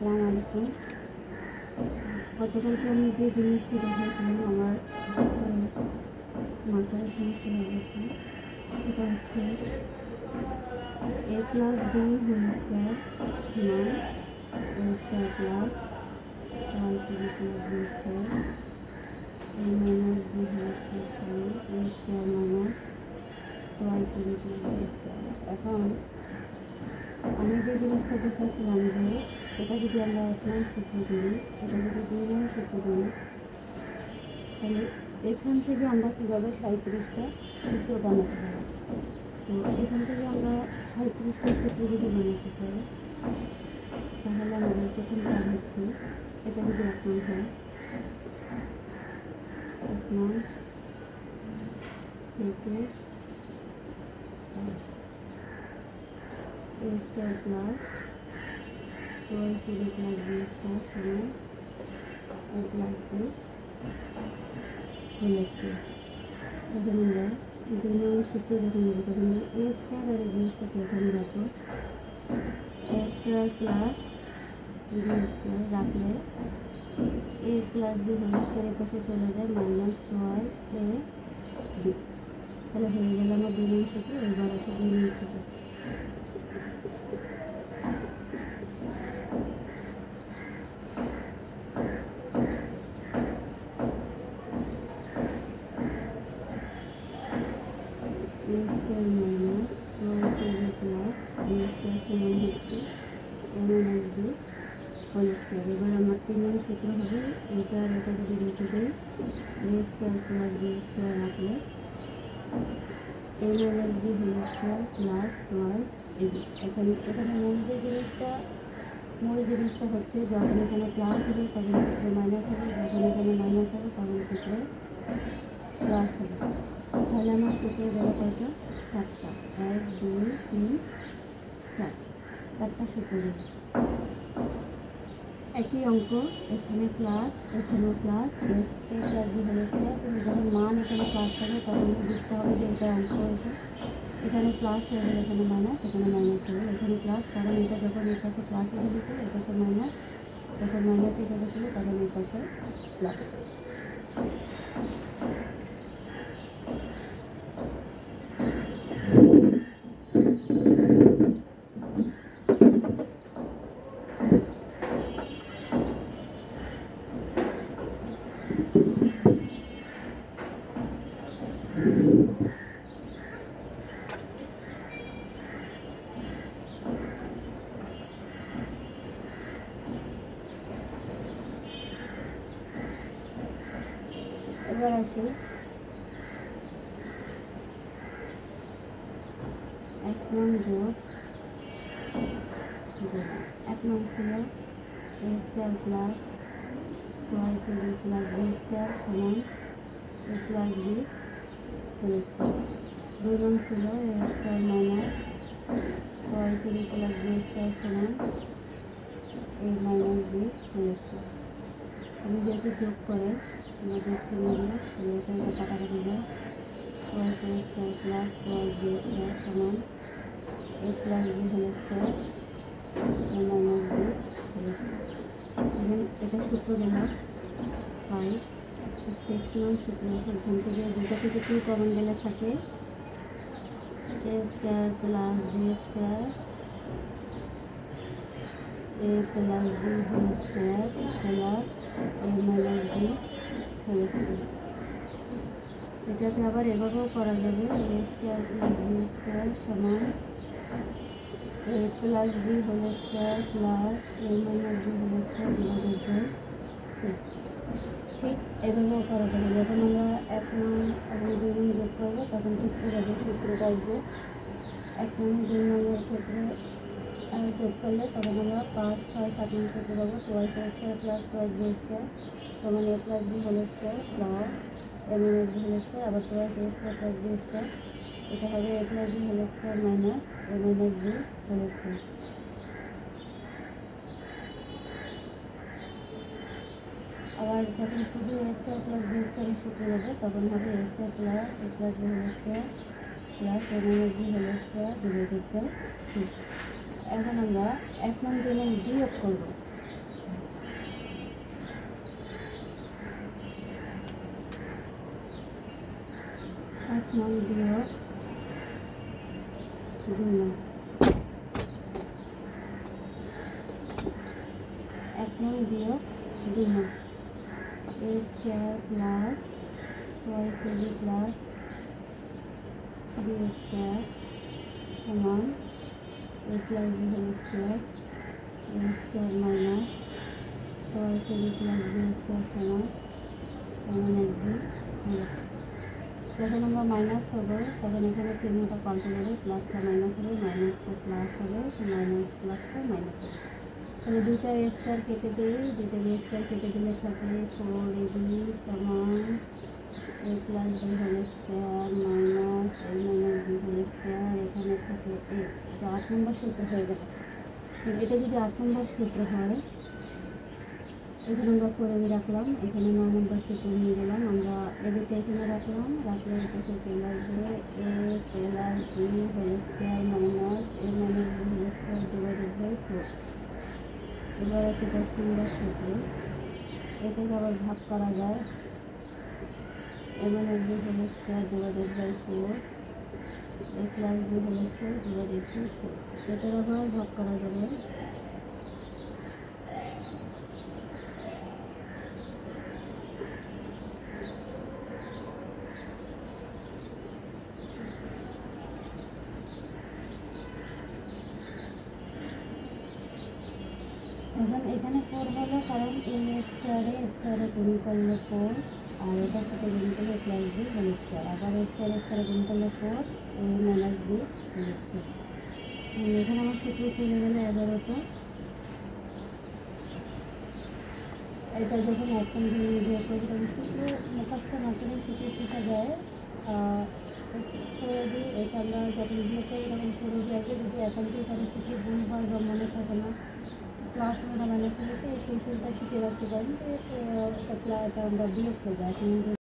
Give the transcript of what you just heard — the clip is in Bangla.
আসসালামু আলাইকুম। গতকালকে আমি যে জিনিসটি দেখিয়েছিলাম আমার মাথায় সমস্যা হয়ে গেছে, সেটা হচ্ছে a plus b whole square সমান a square plus Y C plus B square a minus B whole square সমান a square minus Y C plus B square. এখন আমি যে জিনিসটা দেখিয়েছিলাম যে এটা যদি আমরা 1 নং সূত্র দিই, এটা যদি 2 নং সূত্র দিই, তাহলে এখান থেকে আমরা কীভাবে 37টা সূত্র বানাতে পারি। তো এখান থেকে আমরা 37টা সূত্র যদি বানাতে চাই, তাহলে আমাদের প্রথম কাজ হচ্ছে এটা যদি 1 নং হয়, 1 নং থেকে a square plus Y C plus B square সমান a plus B whole square. এখন আমরা 2 নং সূত্র যখন নেব তখন a স্কোয়ার আর বি স্কোয়ার এখানে রাখবো, a square plus B square রাখলে a plus B whole square এর পাশে চলে যায় মাইনাস ওয়াই এ বি। তাহলে হয়ে গেল আমার 2 নং সূত্র। এবার আছে 2 নং সূত্র। a square minus Y C plus B square সমান হচ্ছে a minus B whole square. এবার আমার 3 নং সূত্র হবে এটা আর এটা যদি রেখে দিই, a square plus B square রাখলে a minus B whole square plus Y A B. এখানে মূল জিনিসটা হচ্ছে যখন এখানে প্লাস হবে তখন সূত্রে মাইনাস হবে, যখন এখানে মাইনাস হবে তখন সূত্রে প্লাস হবে। তাহলে আমার সূত্রে গেল কয়টা? 4টা। 1 2 3 4, 4টা সূত্র দেবে। একই অঙ্ক এখানে প্লাস, এখানে plus, S A plus B whole square. কিন্তু যখন মান এখানে প্লাস হবে তখন বুঝতে হবে যে এটা অঙ্ক হয়েছে। এখানে প্লাস হয়ে গেলে এখানে মাইনাস, এখানে মাইনাস হবে, এখানে প্লাস, কারণ এটা যখন এর পাশে প্লাস এসে গেছিলো এর পাশে মাইনাস, যখন মাইনাস এসে গেছিলো তখন এর পাশে প্লাস। এবার আসি 1 নং যোগ 2। 1 নং ছিল a square plus Y C plus B square সমান a plus B whole square. 2 নং ছিল a square minus Y C plus B square সমান a minus B whole square. আমি যেহেতু যোগ করে আমরা দেখছি মিলিয়ে, তাহলে এটা কাটাকাটি যায়। Y C square plus Y B square সমান a plus B whole square a minus B whole square. এখন এটা সূত্র দিলাম 5। 6 নং সূত্র, এখান থেকে 2টা থেকে 2 কমন গেলে থাকে a square plus B square a plus B whole square plus a minus B whole square. এটাকে আবার এভাবেও করা যাবে, a square plus B square সমান a plus B whole square plus a minus B whole square divided by 2। ঠিক এভাবেও করা যাবে। যখন আমরা 1 নং এবং 2 নং যোগ করবো তখন ঠিক কীভাবে সূত্রটা আসবে। 1 নং 2 নংয়ের ক্ষেত্রে যোগ করলে তখন আমরা 5 6 7 নং সূত্র পাবো। Y square plus Y B square সমান a plus B whole square plus a minus B whole square, আবার Y square plus B square, এটা হবে a plus B whole square minus a minus B whole square. আবার যখন শুধু a স্কোয়ার প্লাস বি স্কোয়ারের সূত্র হবে তখন হবে a square plus a plus B whole square plus a minus B whole square divided by 2। এখন আমরা 1 নং 2 নং বিয়োগ করবো। নং বিয়োগ 2 নং। 1 নং বিয়োগ 2 নং। a square plus 2ac plus b square সমান a plus b whole square a square minus 2ac plus b square সমান যখন আমরা মাইনাস হবে তখন এখানে চিহ্নটা পাল্টে যাবে, প্লাসটা মাইনাস হবে, মাইনাসটা প্লাস হবে, মাইনাস প্লাসটা মাইনাস হবে। তাহলে দুইটা এ স্কয়ার কেটে দিই, দুইটা বি স্কয়ার কেটে দিলে থাকে 4ab সমান a plus B whole square minus a minus B whole square. এখানে থাকে a। এটা 8 নম্বর সূত্র হয়ে গেল। এটা যদি 8 নম্বর সূত্র হয়, এখানে আমরা করে রাখলাম, এখানে 9 নম্বর সূত্র নিয়ে গেলাম, আমরা এদিকে এখানে রাখলাম, রাখলে এটা চলে আসবে a plus B whole square minus a minus B whole square divided by 4। এবার আসে 10 নম্বর সূত্র। এটাকে আবার ভাগ করা যায়, a minus B whole square divided by 4 a plus B whole square divided by 4। এটার আবার ভাগ করা যাবে, এখন এখানে 4 হলো কারণ a স্কয়ারে গুণ করলে 4 আর এটার সাথে গুণ করলে প্লাস বি হোল স্কয়ার, আবার স্কয়ারে গুণ করলে 4 a minus B whole square. এখানে আমার সূত্র চলে গেলে 11টা। এটা যখন একদম দিয়ে করবে তখন সূত্র মুখস্থ না করে সূত্র শেখা যায়। করে দিই, এটা আমরা যখন দিয়ে করি তখন করে যাবে, যদি এখন দিয়ে তাদের সূত্র ভুল হয় বা মনে থাকে না, ক্লাস আমরা মাইনাস করেছি এই কৌশলটা শিখে রাখতে পারি যে এটা আমরা বিয়োগ করবো এখন।